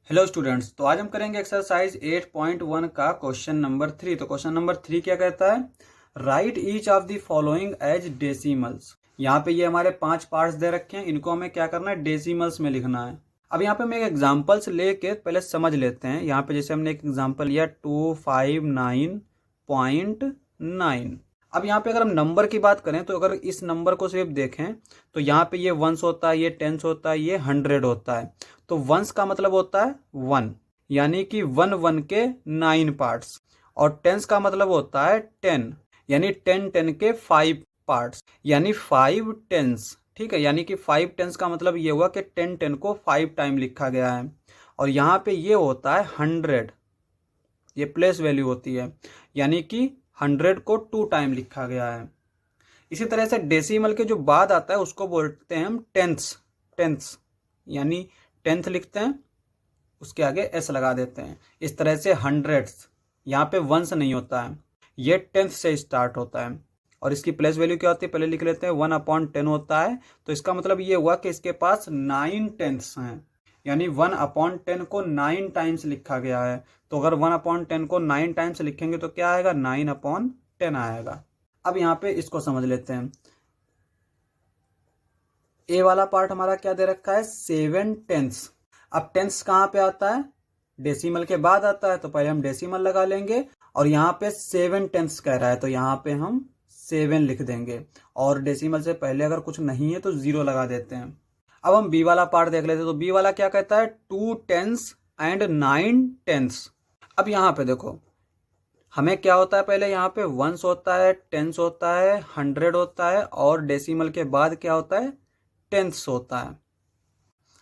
Hello students, तो आज हम करेंगे एक्सरसाइज 8.1 का क्वेश्चन नंबर 3। तो क्वेश्चन नंबर 3 क्या कहता है? Write each of the following as decimals. यहाँ पे ये हमारे 5 पार्ट्स दे रखे हैं, इनको हमें क्या करना है? डेसिमल्स में लिखना है। अब यहाँ पे हम एक एग्जाम्पल्स लेके पहले समझ लेते हैं। यहाँ पे जैसे हमने एक एग्जाम्पल लिया 259.9। अब यहाँ पे अगर हम नंबर की बात करें तो अगर इस नंबर को सिर्फ देखें तो यहाँ पे ये वंस होता है, ये टेंस होता है, ये 100 होता है। तो वंस का मतलब होता है 1, यानी कि 1 के 9 पार्ट्स। और टेंस का मतलब होता है 10, यानी 10 के 5 पार्ट्स, यानी 5 टेंस। ठीक है, यानी कि 5 टेंस का मतलब ये हुआ कि 10 को 5 टाइम लिखा गया है। और यहाँ पे ये होता है 100, ये प्लेस वैल्यू होती है, यानी कि 100 को 2 टाइम लिखा गया है। इसी तरह से डेसिमल के जो बाद आता है उसको बोलते हैं हम टेंथ्स। टेंथ्स यानी 10th लिखते हैं, उसके आगे एस लगा देते हैं। इस तरह से हंड्रेड्स, यहाँ पे वंस नहीं होता है, ये 10th से स्टार्ट होता है। और इसकी प्लेस वैल्यू क्या होती है पहले लिख लेते हैं, 1/10 होता है। तो इसका मतलब ये हुआ कि इसके पास 9 टेंथ्स हैं, यानी 1/10 को 9 टाइम्स लिखा गया है। तो अगर 1/10 को 9 टाइम्स लिखेंगे तो क्या आएगा? 9/10 आएगा। अब यहाँ पे इसको समझ लेते हैं। ए वाला पार्ट हमारा क्या दे रखा है? 7 टेंथ्स। अब टेंथ्स कहाँ पे आता है? डेसिमल के बाद आता है, तो पहले हम डेसिमल लगा लेंगे। और यहाँ पे 7 टेंथ्स कह रहा है तो यहाँ पे हम 7 लिख देंगे। और डेसिमल से पहले अगर कुछ नहीं है तो 0 लगा देते हैं। अब हम बी वाला पार्ट देख लेते हैं। तो बी वाला क्या कहता है? 2 टेंथ्स एंड 9 टेंथ्स। अब यहाँ पे देखो, हमें क्या होता है? पहले यहाँ पे वंस होता है, टेंस होता है, 100 होता है, और डेसिमल के बाद क्या होता है? टेंस होता है।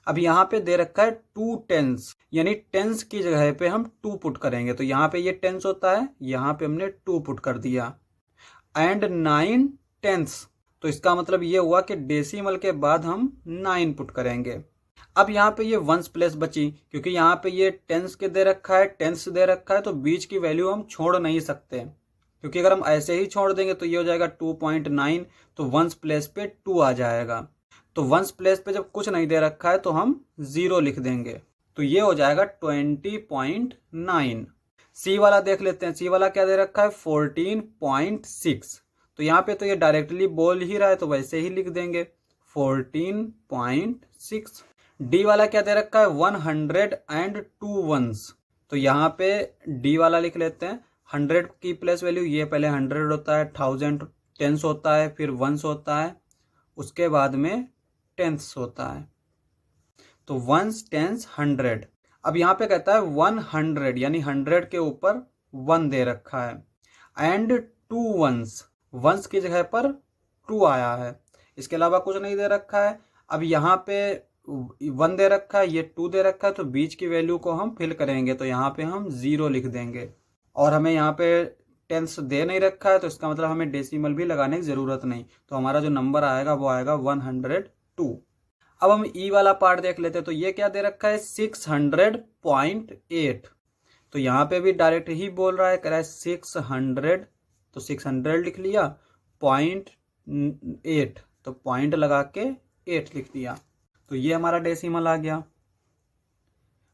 अब यहाँ पे दे रखा है 2 टेंस, यानी टेंस की जगह पे हम 2 पुट करेंगे। तो यहाँ पे ये टेंस होता है, यहाँ पे हमने 2 पुट कर दिया। एंड 9 टेंस, तो इसका मतलब ये हुआ कि डेसिमल के बाद हम 9 पुट करेंगे। अब यहाँ पे ये वंस प्लेस बची, क्योंकि यहाँ पे ये टेंस के दे रखा है, टेंस दे रखा है, तो बीच की वैल्यू हम छोड़ नहीं सकते, क्योंकि अगर हम ऐसे ही छोड़ देंगे तो ये हो जाएगा 2.9। तो वंस प्लेस पे 2 आ जाएगा। तो वंस प्लेस पे जब कुछ नहीं दे रखा है तो हम 0 लिख देंगे। तो ये हो जाएगा 20.9। सी वाला देख लेते हैं। सी वाला क्या दे रखा है? 14.6। तो यहाँ पे तो ये डायरेक्टली बोल ही रहा है तो वैसे ही लिख देंगे 14.6। डी वाला क्या दे रखा है? 102 वंस। तो यहाँ पे डी वाला लिख लेते हैं। 100 की प्लेस वैल्यू ये पहले 100 होता है, 1000 टेंस होता है, फिर वंस होता है, उसके बाद में टेंस होता है। तो वंस, टेंस, 100। अब यहाँ पे कहता है 100, यानी 100 के ऊपर 1 दे रखा है। एंड 2 वंस, वंस की जगह पर 2 आया है, इसके अलावा कुछ नहीं दे रखा है। अब यहाँ पे 1 दे रखा है, ये 2 दे रखा है, तो बीच की वैल्यू को हम फिल करेंगे। तो यहाँ पे हम 0 लिख देंगे। और हमें यहाँ पे टेंस दे नहीं रखा है, तो इसका मतलब हमें डेसिमल भी लगाने की ज़रूरत नहीं। तो हमारा जो नंबर आएगा वो आएगा 102। अब हम ई वाला पार्ट देख लेते हैं। तो ये क्या दे रखा है? 600.8। तो यहाँ पे भी डायरेक्ट ही बोल रहा है, कह रहा है 600, तो 600 लिख लिया, 0.8, तो पॉइंट लगा के 8 लिख दिया। तो ये हमारा डेसिमल आ गया।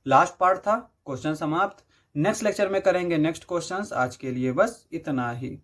लास्ट पार्ट था, क्वेश्चन समाप्त। नेक्स्ट लेक्चर में करेंगे नेक्स्ट क्वेश्चंस। आज के लिए बस इतना ही।